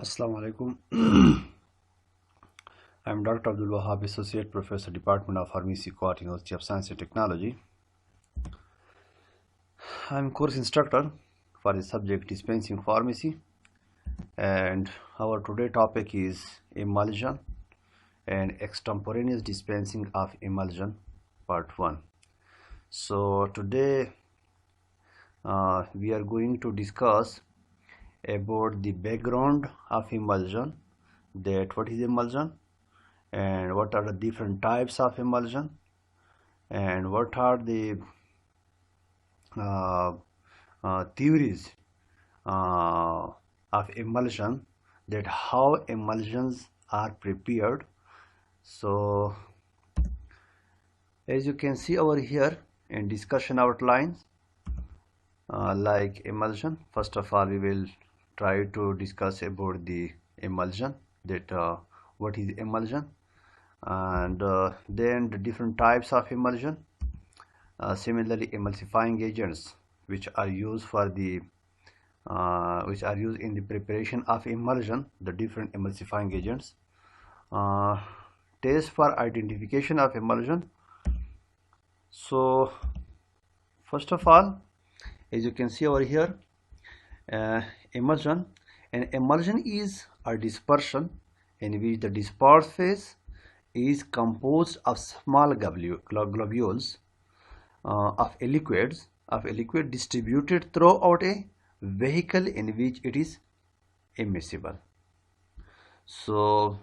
Assalamu alaikum. I'm Dr. Abdul Wahab, Associate Professor, Department of Pharmacy, Quart University of Science and Technology. I'm course instructor for the subject dispensing pharmacy, and our today topic is emulsion and extemporaneous dispensing of emulsion, part 1. So today we are going to discuss about the background of emulsion, that what is emulsion and what are the different types of emulsion and what are the theories of emulsion, that how emulsions are prepared. So as you can see over here in discussion outlines, like emulsion, first of all we will try to discuss about the emulsion, that what is emulsion, and then the different types of emulsion. Similarly, emulsifying agents which are used in the preparation of emulsion, the different emulsifying agents. Test for identification of emulsion. So first of all, as you can see over here, emulsion. An emulsion is a dispersion in which the dispersed phase is composed of small globules of a liquid distributed throughout a vehicle in which it is immiscible. So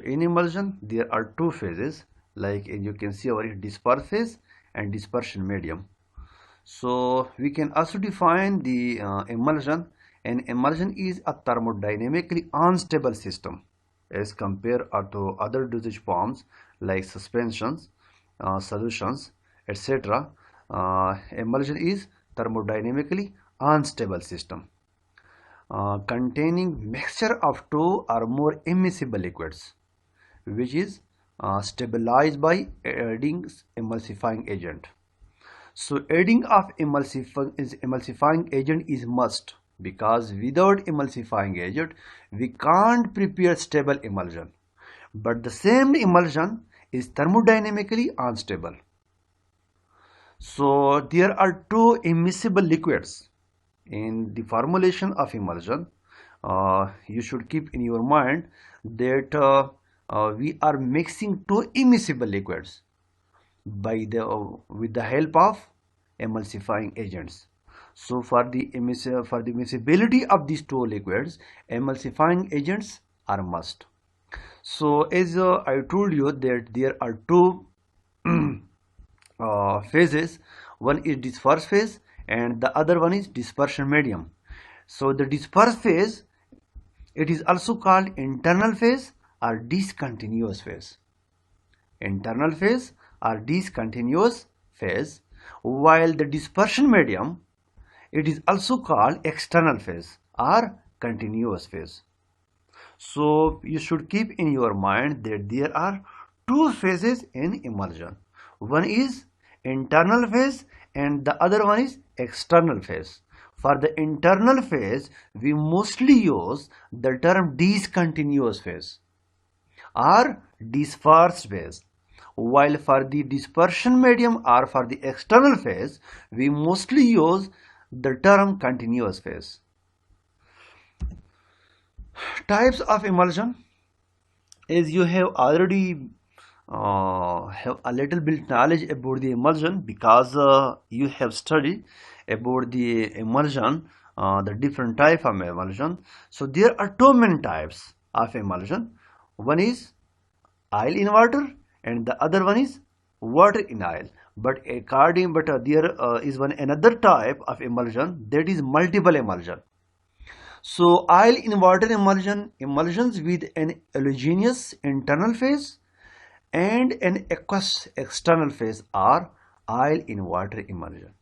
in emulsion there are two phases, like you can see over here, disperse phase and dispersion medium. So we can also define the emulsion. An emulsion is a thermodynamically unstable system as compared to other dosage forms like suspensions, solutions, etc. Emulsion is thermodynamically unstable system containing mixture of two or more immiscible liquids, which is stabilized by adding emulsifying agent. So adding of emulsifying agent is must, because without emulsifying agent we can't prepare stable emulsion, but the same emulsion is thermodynamically unstable. So there are two immiscible liquids in the formulation of emulsion. You should keep in your mind that we are mixing two immiscible liquids with the help of emulsifying agents. So for the miscibility of these two liquids, emulsifying agents are must. So as I told you that there are two phases. One is disperse phase and the other one is dispersion medium. So the disperse phase, it is also called internal phase or discontinuous phase. Internal phase or discontinuous phase, while the dispersion medium, it is also called external phase or continuous phase. So you should keep in your mind that there are two phases in emulsion. One is internal phase and the other one is external phase. For the internal phase, we mostly use the term discontinuous phase or dispersed phase, while for the dispersion medium or for the external phase we mostly use the term continuous phase. Types of emulsion, as you have already have a little bit knowledge about the emulsion, because you have studied about the emulsion, the different type of emulsion. So there are two main types of emulsion. One is oil in water and the other one is water in oil. But there is another type of emulsion, that is multiple emulsion. So oil in water emulsion, emulsions with an oleaginous internal phase and an aqueous external phase are oil in water emulsion.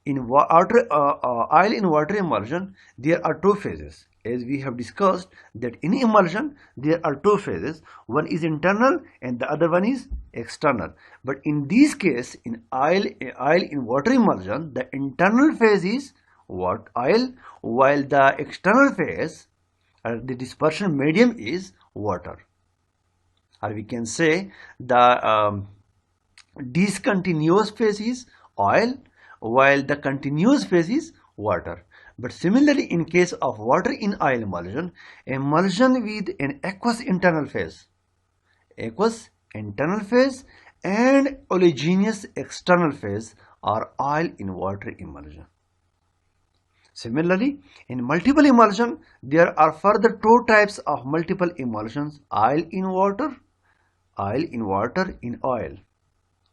In oil in water emulsion, there are two phases. As we have discussed that in emulsion there are two phases, one is internal and the other one is external. But in this case, in oil in water emulsion, the internal phase is oil, while the external phase The dispersion medium is water, or we can say the discontinuous phase is oil, while the continuous phase is water. But similarly, in case of water in oil emulsion, emulsion with an aqueous internal phase, and oleaginous external phase are oil in water emulsion. Similarly, in multiple emulsion, there are further two types of multiple emulsions: oil in water in oil,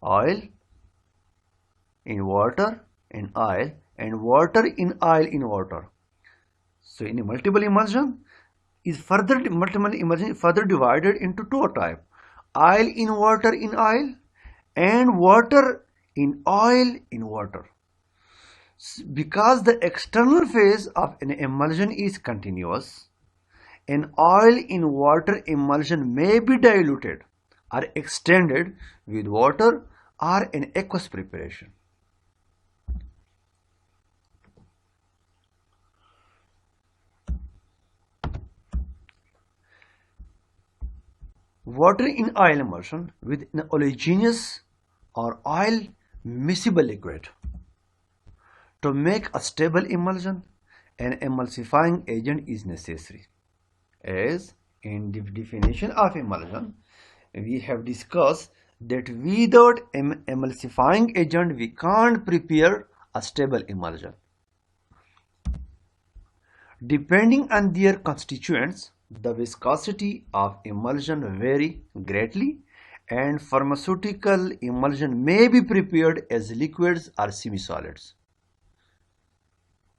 oil in water in oil, and water in oil in water. So in a multiple emulsion is further divided into two types: oil in water in oil and water in oil in water. Because the external phase of an emulsion is continuous, an oil in water emulsion may be diluted or extended with water or an aqueous preparation. Water in oil emulsion with an oleaginous or oil miscible liquid. To make a stable emulsion, an emulsifying agent is necessary. As in the definition of emulsion, we have discussed that without emulsifying agent, we can't prepare a stable emulsion. Depending on their constituents, the viscosity of emulsion vary greatly, and pharmaceutical emulsion may be prepared as liquids or semi-solids.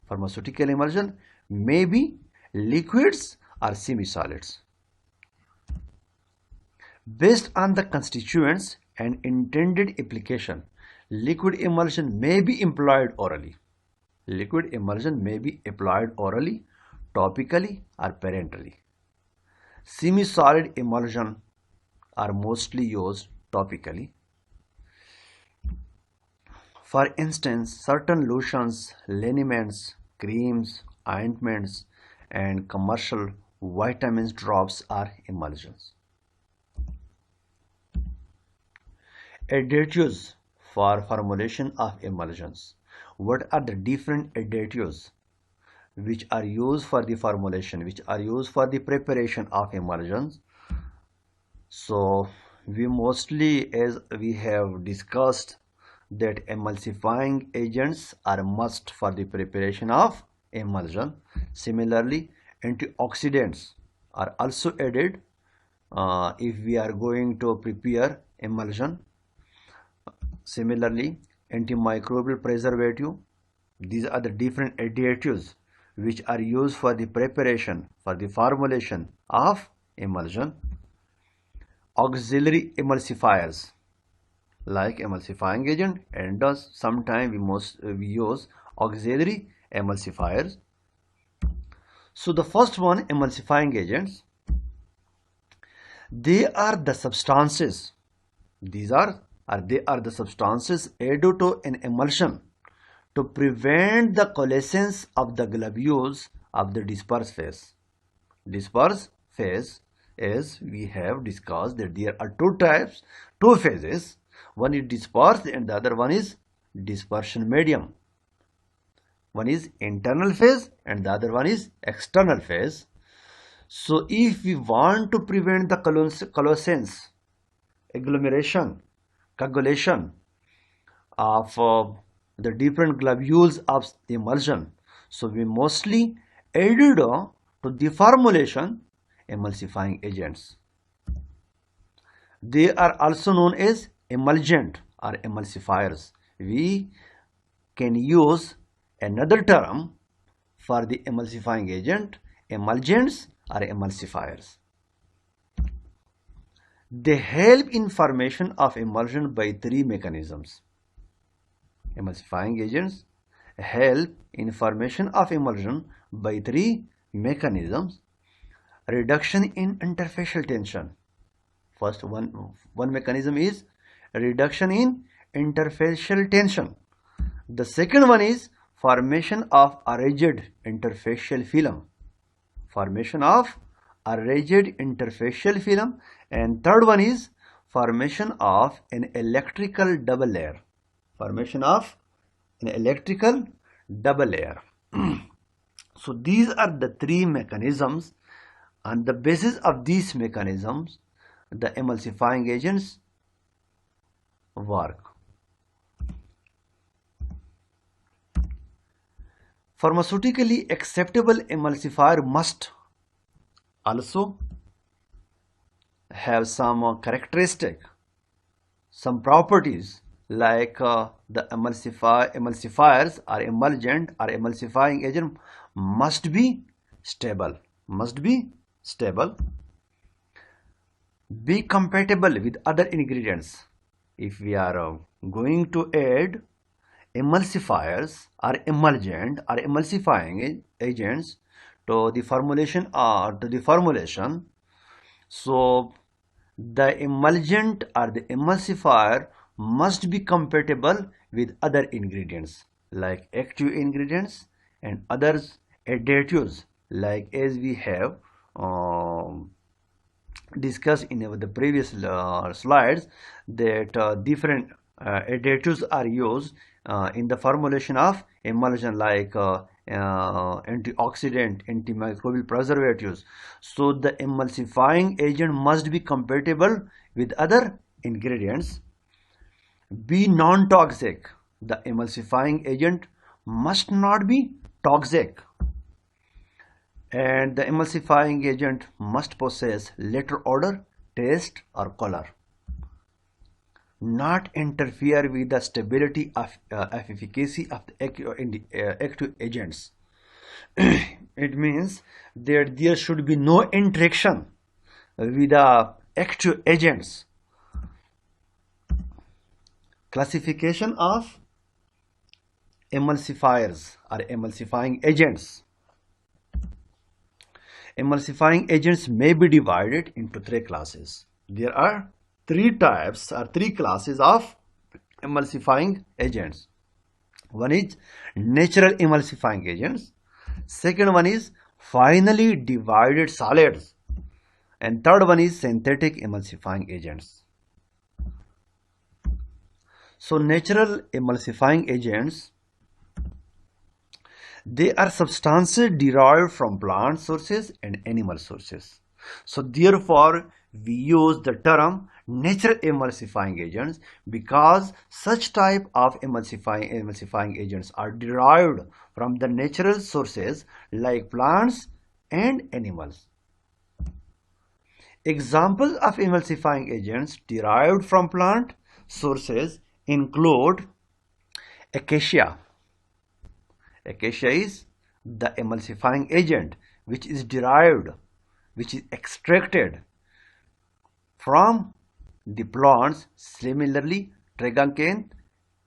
Pharmaceutical emulsion may be liquids or semi-solids. Based on the constituents and intended application, liquid emulsion may be employed orally. Liquid emulsion may be applied orally, topically, or parenterally. Semi-solid emulsion are mostly used topically. For instance, certain lotions, liniments, creams, ointments, and commercial vitamins drops are emulsions. Additives for formulation of emulsions. What are the different additives which are used for the formulation, which are used for the preparation of emulsions? So we mostly, as we have discussed, that emulsifying agents are must for the preparation of emulsion. Similarly, antioxidants are also added if we are going to prepare emulsion. Similarly, antimicrobial preservative. These are the different additives which are used for the preparation, for the formulation of emulsion. Auxiliary emulsifiers like emulsifying agent, and sometimes we use auxiliary emulsifiers. So the first one, emulsifying agents, they are the substances. They are the substances added to an emulsion to prevent the coalescence of the globules of the dispersed phase. Dispersed phase, as we have discussed, that there are two phases. One is dispersed and the other one is dispersion medium. One is internal phase and the other one is external phase. So if we want to prevent the coalescence, agglomeration, coagulation of the different globules of the emulsion, so we mostly added to the formulation emulsifying agents. They are also known as emulgent or emulsifiers. We can use another term for the emulsifying agent, emulgents or emulsifiers. They help in formation of emulsion by three mechanisms. Emulsifying agents help in formation of emulsion by three mechanisms. Reduction in interfacial tension. First one mechanism is reduction in interfacial tension. The second one is formation of a rigid interfacial film. formation of a rigid interfacial film, and third one is formation of an electrical double layer. Formation of an electrical double layer. So these are the three mechanisms. On the basis of these mechanisms, the emulsifying agents work. Pharmaceutically acceptable emulsifier must also have some characteristic, some properties like the emulsifiers or emulgent or emulsifying agent must be stable, be compatible with other ingredients. If we are going to add emulsifiers or emulgent or emulsifying agents to the formulation so the emulgent or the emulsifier must be compatible with other ingredients like active ingredients and others additives, like as we have discussed in the previous slides, that different additives are used in the formulation of emulsion, like antioxidant, antimicrobial preservatives. So the emulsifying agent must be compatible with other ingredients, be non-toxic. The emulsifying agent must not be toxic, and the emulsifying agent must possess letter, odor, taste or color, not interfere with the stability of efficacy of the active agents. It means that there should be no interaction with the active agents. Classification of emulsifiers or emulsifying agents. Emulsifying agents may be divided into three classes. There are three types or three classes of emulsifying agents. One is natural emulsifying agents. Second one is finely divided solids. And third one is synthetic emulsifying agents. So natural emulsifying agents, they are substances derived from plant sources and animal sources. So therefore we use the term natural emulsifying agents because such type of emulsifying agents are derived from the natural sources like plants and animals. Examples of emulsifying agents derived from plant sources include acacia. Acacia is the emulsifying agent which is extracted from the plants. Similarly, tragacanth,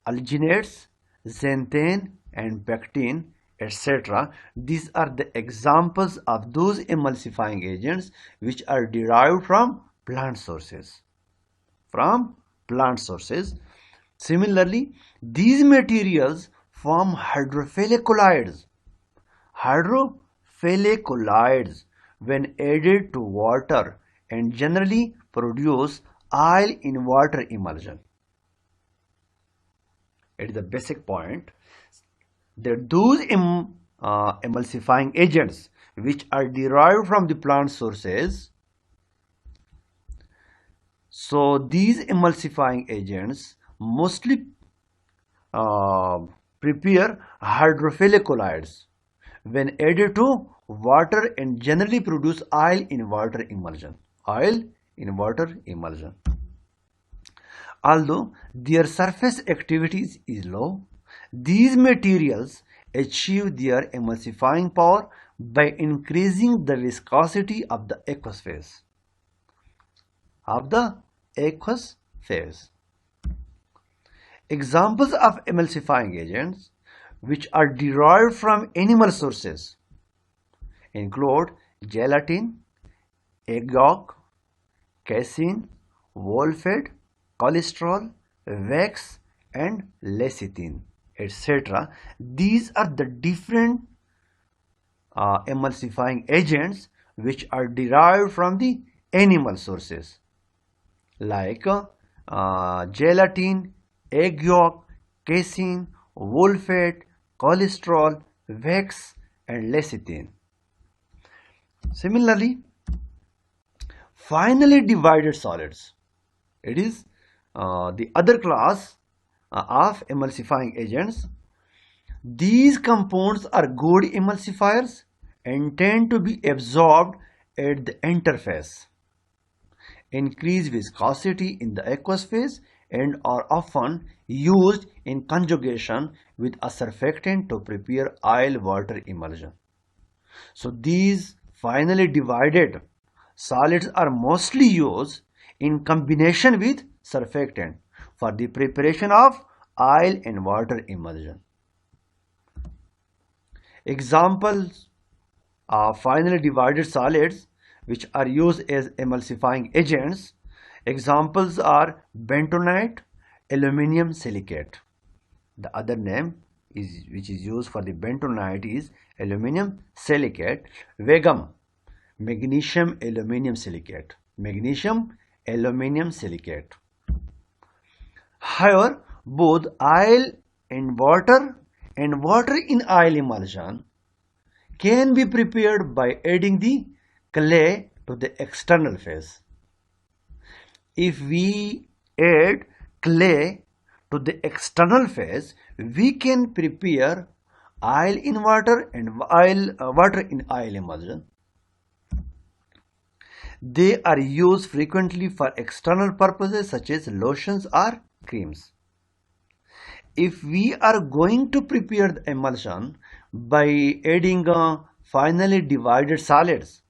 alginates, xanthine and pectin, etc. These are the examples of those emulsifying agents which are derived from plant sources. Similarly, these materials form hydrophilic colloids when added to water and generally produce oil in water emulsion. It is the basic point that those emulsifying agents which are derived from the plant sources, so these emulsifying agents mostly prepare hydrophilic colloids when added to water and generally produce oil in water emulsion. Although their surface activity is low, these materials achieve their emulsifying power by increasing the viscosity of the aqueous phase. Examples of emulsifying agents which are derived from animal sources include gelatin, egg yolk, casein, whole-fat, cholesterol, wax and lecithin, etc. These are the different emulsifying agents which are derived from the animal sources like gelatin, egg yolk, casein, wool fat, cholesterol, wax, and lecithin. Similarly, finally divided solids. It is the other class of emulsifying agents. These compounds are good emulsifiers and tend to be absorbed at the interface, increase viscosity in the aqueous phase, and are often used in conjugation with a surfactant to prepare oil-water emulsion. So these finally divided solids are mostly used in combination with surfactant for the preparation of oil and water emulsion. Examples of finally divided solids which are used as emulsifying agents. Examples are bentonite, aluminum silicate. The other name which is used for the bentonite is aluminum silicate. Vegum, magnesium aluminum silicate. Magnesium aluminum silicate. However, both oil and water in oil emulsion can be prepared by adding the clay to the external phase. If we add clay to the external phase, we can prepare oil in water and water in oil emulsion. They are used frequently for external purposes such as lotions or creams. If we are going to prepare the emulsion by adding finally divided solids,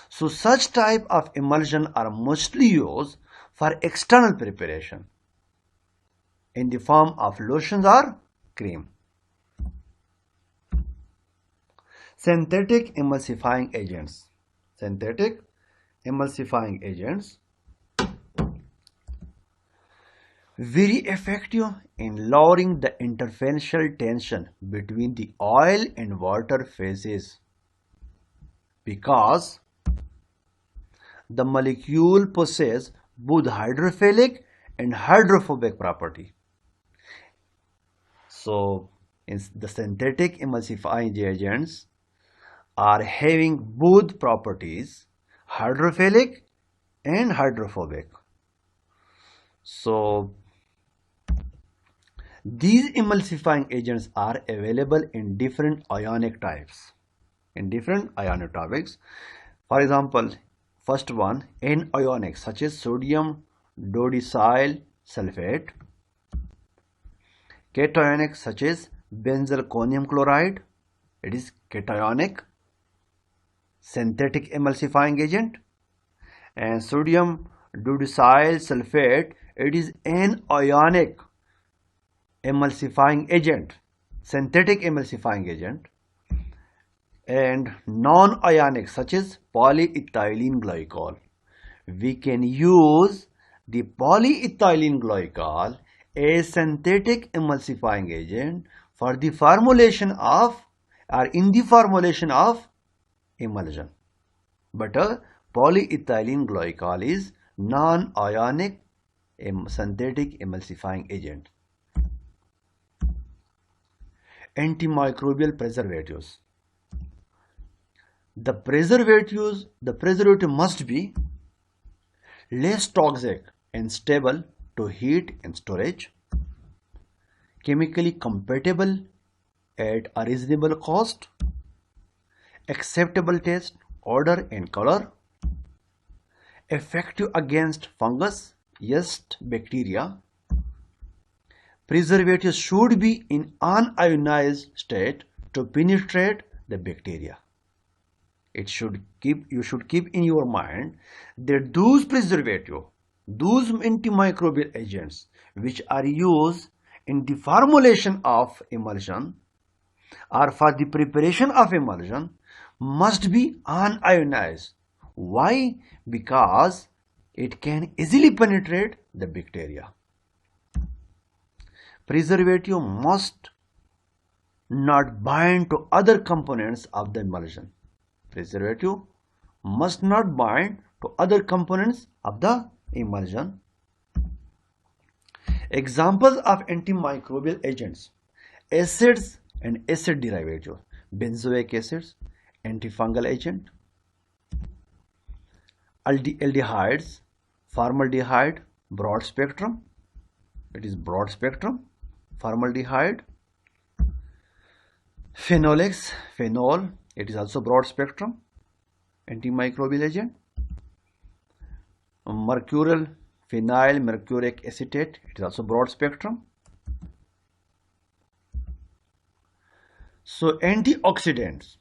so such type of emulsion are mostly used for external preparation in the form of lotions or cream. Synthetic emulsifying agents. Synthetic emulsifying agents very effective in lowering the interfacial tension between the oil and water phases because the molecule possess both hydrophilic and hydrophobic property. So, the synthetic emulsifying agents are having both properties, hydrophilic and hydrophobic. So, these emulsifying agents are available in different ionic types. For example, first one, anionic such as sodium dodecyl sulfate, cationic such as benzalkonium chloride, it is cationic synthetic emulsifying agent, and sodium dodecyl sulfate, it is anionic emulsifying agent, synthetic emulsifying agent, and non-ionic such as polyethylene glycol. We can use the polyethylene glycol as synthetic emulsifying agent for the formulation of in the formulation of emulsion. But polyethylene glycol is non-ionic synthetic emulsifying agent. Antimicrobial preservatives. The preservative must be less toxic and stable to heat and storage, chemically compatible at a reasonable cost, acceptable taste, odor and color, effective against fungus, yeast, bacteria. Preservatives should be in unionized state to penetrate the bacteria. You should keep in your mind that those antimicrobial agents which are used in the formulation of emulsion or for the preparation of emulsion must be unionized. Why? Because it can easily penetrate the bacteria. Preservative must not bind to other components of the emulsion. Preservative must not bind to other components of the emulsion. Examples of antimicrobial agents: acids and acid derivatives, benzoic acids, antifungal agent, aldehydes, formaldehyde, broad spectrum, it is broad spectrum, formaldehyde, phenolics, phenol, it is also broad spectrum, antimicrobial agent, mercurial, phenyl mercuric acetate, it is also broad spectrum. So antioxidants,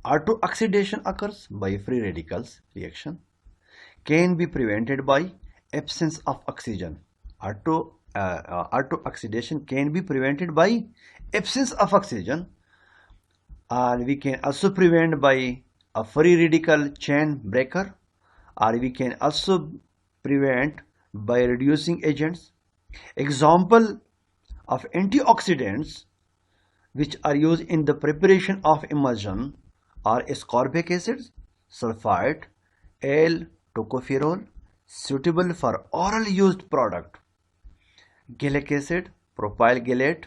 autooxidation occurs by free radicals reaction, can be prevented by absence of oxygen. Autooxidation can be prevented by absence of oxygen, or we can also prevent by a free radical chain breaker, or we can also prevent by reducing agents. Example of antioxidants which are used in the preparation of emulsion are ascorbic acids, sulfite, L-tocopherol, suitable for oral used product, gallic acid, propyl gallate.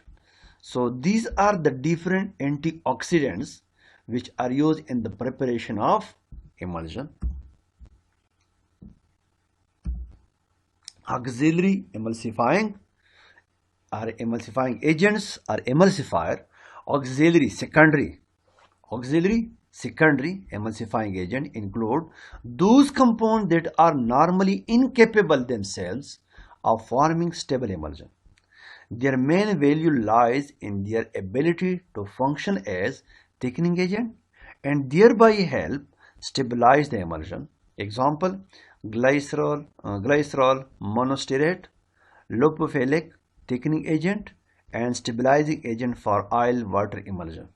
So these are the different antioxidants which are used in the preparation of emulsion. Auxiliary emulsifying agents or emulsifier. Auxiliary secondary emulsifying agent include those compounds that are normally incapable themselves of forming stable emulsion. Their main value lies in their ability to function as thickening agent and thereby help stabilize the emulsion. Example: glycerol monostearate, lipophilic thickening agent and stabilizing agent for oil water emulsion.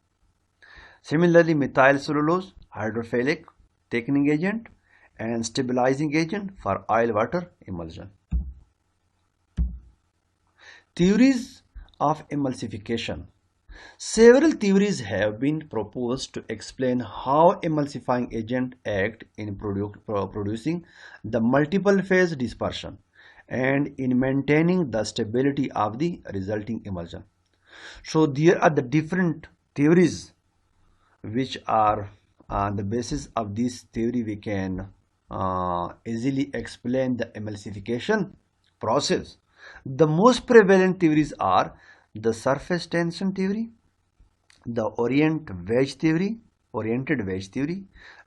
Similarly, methyl cellulose, hydrophilic thickening agent and stabilizing agent for oil water emulsion. Theories of emulsification. Several theories have been proposed to explain how emulsifying agents act in producing the multiple phase dispersion and in maintaining the stability of the resulting emulsion. So there are the different theories which are on the basis of this theory we can easily explain the emulsification process. The most prevalent theories are the surface tension theory, the oriented wedge theory,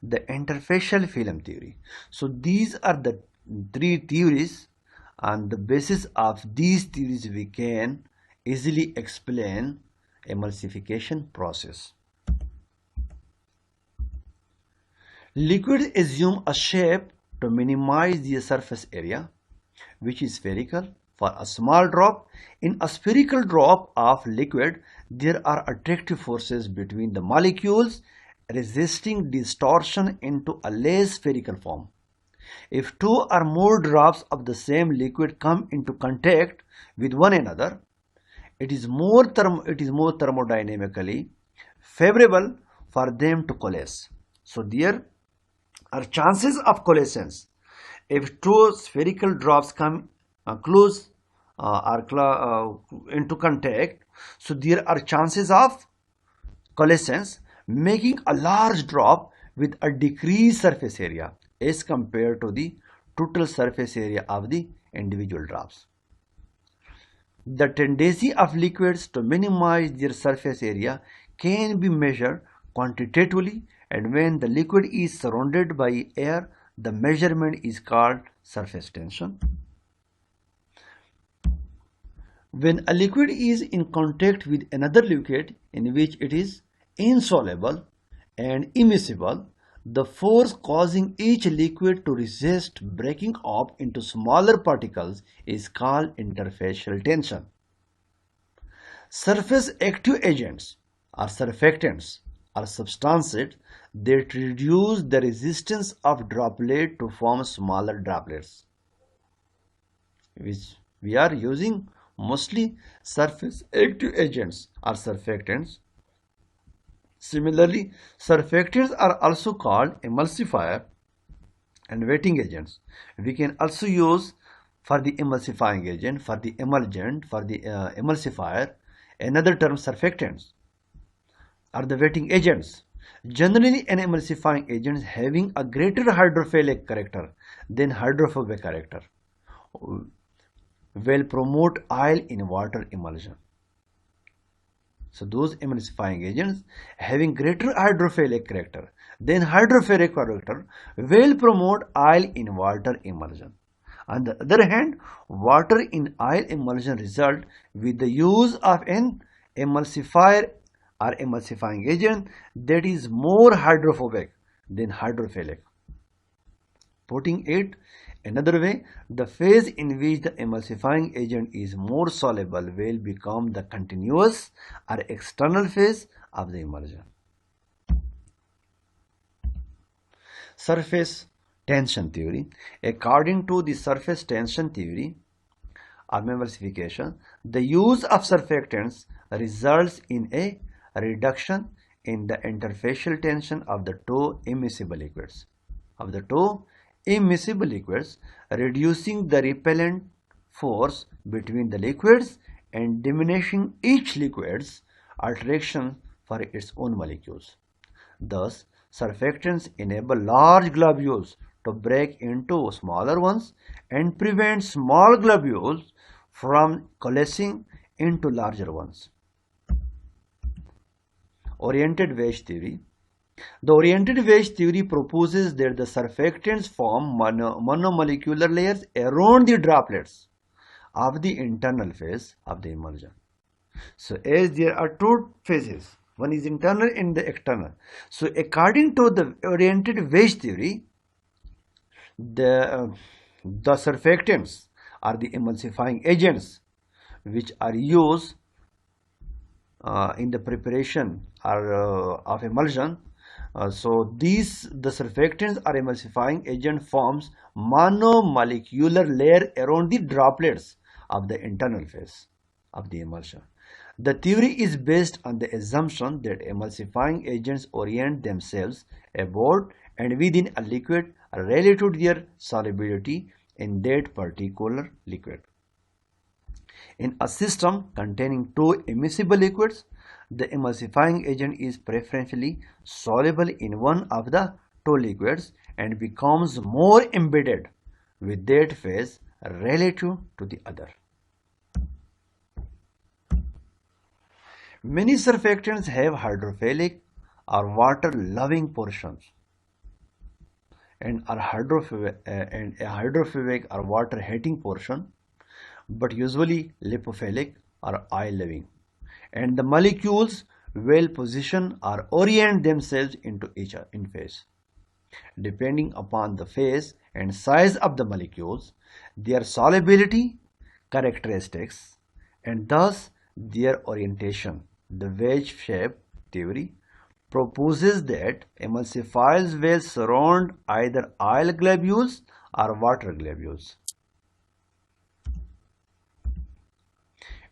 the interfacial film theory. So these are the three theories. On the basis of these theories we can easily explain emulsification process. Liquids assume a shape to minimize the surface area, which is spherical. For a small drop, in a spherical drop of liquid, there are attractive forces between the molecules resisting distortion into a less spherical form. If two or more drops of the same liquid come into contact with one another, it is more thermodynamically favorable for them to coalesce. So there are chances of coalescence. If two spherical drops come close into contact, so there are chances of coalescence, making a large drop with a decreased surface area as compared to the total surface area of the individual drops. The tendency of liquids to minimize their surface area can be measured quantitatively, and when the liquid is surrounded by air, the measurement is called surface tension. When a liquid is in contact with another liquid in which it is insoluble and immiscible, the force causing each liquid to resist breaking up into smaller particles is called interfacial tension. Surface active agents or surfactants are substances that reduce the resistance of droplets to form smaller droplets, which we are using mostly surface active agents are surfactants. Similarly, surfactants are also called emulsifier and wetting agents. We can also use for the emulsifying agent, for the emulgent, for the emulsifier, another term surfactants are the wetting agents. Generally, an emulsifying agent having a greater hydrophilic character than hydrophobic character will promote oil in water emulsion. So those emulsifying agents having greater hydrophilic character than hydrophilic character will promote oil in water emulsion. On the other hand, water in oil emulsion result with the use of an emulsifier or emulsifying agent that is more hydrophobic than hydrophilic. Putting it another way, the phase in which the emulsifying agent is more soluble will become the continuous or external phase of the emulsion. Surface tension theory. According to the surface tension theory of emulsification, the use of surfactants results in a reduction in the interfacial tension of the two immiscible liquids. Reducing the repellent force between the liquids and diminishing each liquid's attraction for its own molecules. Thus, surfactants enable large globules to break into smaller ones and prevent small globules from coalescing into larger ones. Oriented wedge theory. The oriented wedge theory proposes that the surfactants form monomolecular layers around the droplets of the internal phase of the emulsion. So as there are two phases, one is internal and the external. So according to the oriented wedge theory, the surfactants are the emulsifying agents which are used in the preparation of emulsion. So the surfactants or emulsifying agent forms monomolecular layer around the droplets of the internal phase of the emulsion. The theory is based on the assumption that emulsifying agents orient themselves about and within a liquid relative to their solubility in that particular liquid. In a system containing two immiscible liquids, the emulsifying agent is preferentially soluble in one of the two liquids and becomes more embedded with that phase relative to the other. Many surfactants have hydrophilic or water-loving portions and a hydrophobic or water-hating portion, but usually lipophilic or oil-loving. And the molecules will position or orient themselves into each in phase. Depending upon the phase and size of the molecules, their solubility characteristics, and thus their orientation. The wedge shape theory proposes that emulsifiers will surround either oil globules or water globules.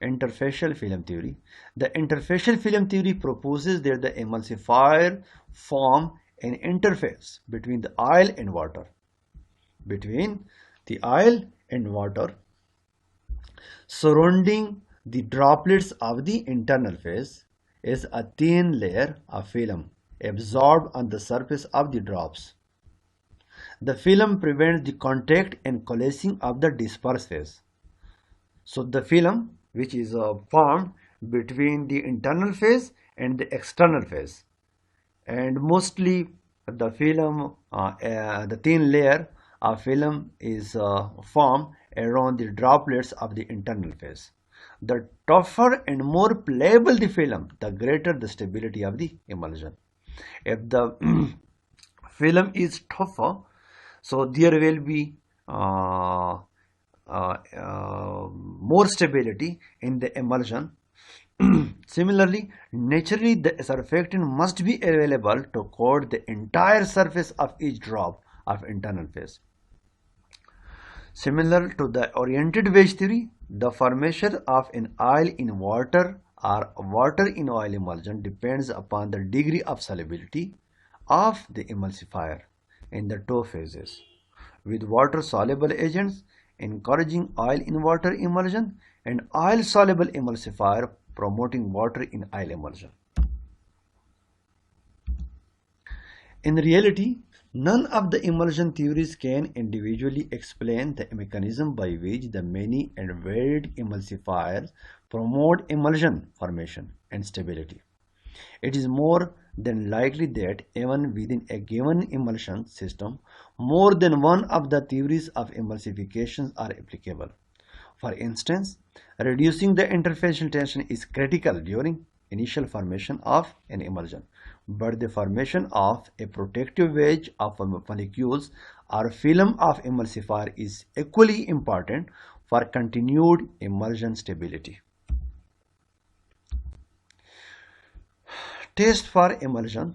Interfacial film theory. The interfacial film theory proposes that the emulsifier form an interface between the oil and water. Surrounding the droplets of the internal phase is a thin layer of film absorbed on the surface of the drops. The film prevents the contact and coalescing of the dispersed phase. So the film which is formed between the internal phase and the external phase, and mostly the film, the thin layer of film is formed around the droplets of the internal phase. The tougher and more pliable the film, the greater the stability of the emulsion. If the film is tougher, so there will be more stability in the emulsion. Similarly, naturally the surfactant must be available to coat the entire surface of each drop of internal phase. Similar to the oriented wedge theory, The formation of an oil in water or water in oil emulsion depends upon the degree of solubility of the emulsifier in the two phases, with water-soluble agents encouraging oil in water emulsion and oil-soluble emulsifier promoting water in oil emulsion. In reality, none of the emulsion theories can individually explain the mechanism by which the many and varied emulsifiers promote emulsion formation and stability. It is more than likely that even within a given emulsion system, more than one of the theories of emulsification are applicable. For instance, reducing the interfacial tension is critical during initial formation of an emulsion, but the formation of a protective wedge of molecules or film of emulsifier is equally important for continued emulsion stability. Test for emulsion.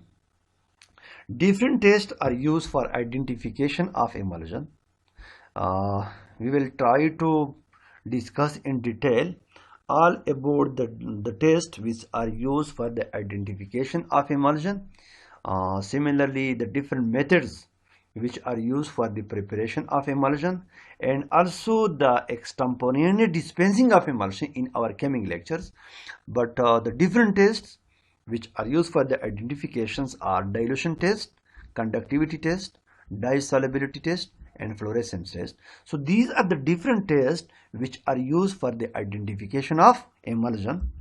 Different tests are used for identification of emulsion. We will try to discuss in detail all about the tests which are used for the identification of emulsion. Similarly, the different methods which are used for the preparation of emulsion, and also the extemporaneous dispensing of emulsion in our coming lectures. But the different tests which are used for the identifications are dilution test, conductivity test, dye solubility test, and fluorescence test. So these are the different tests which are used for the identification of emulsion.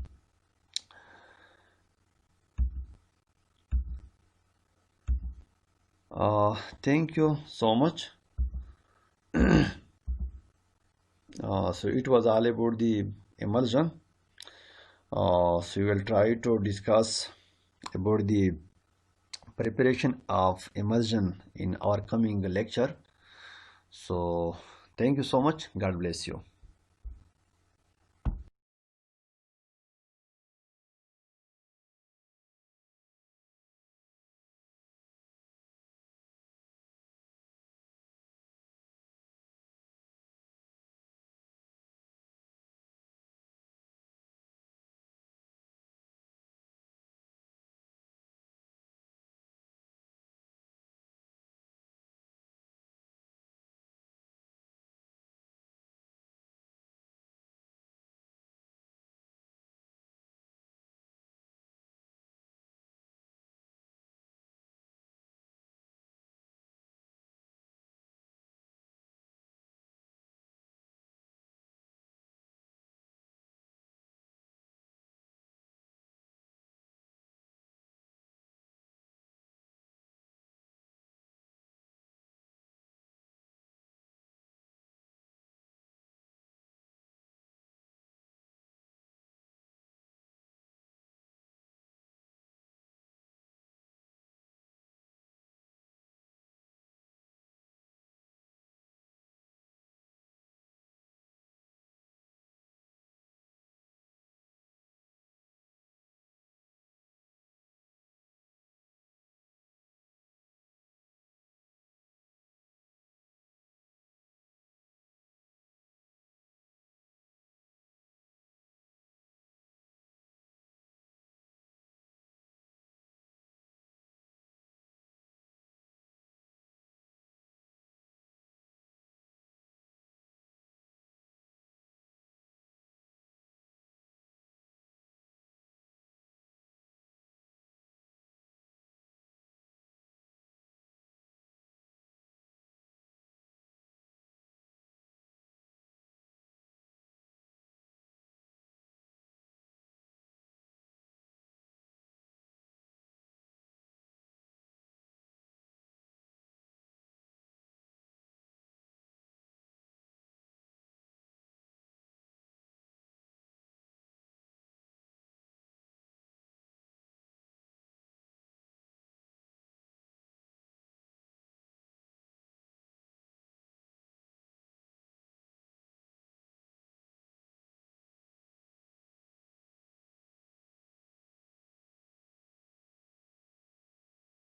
Thank you so much. So it was all about the emulsion. So we will try to discuss about the preparation of emulsion in our coming lecture. So thank you so much. God bless you.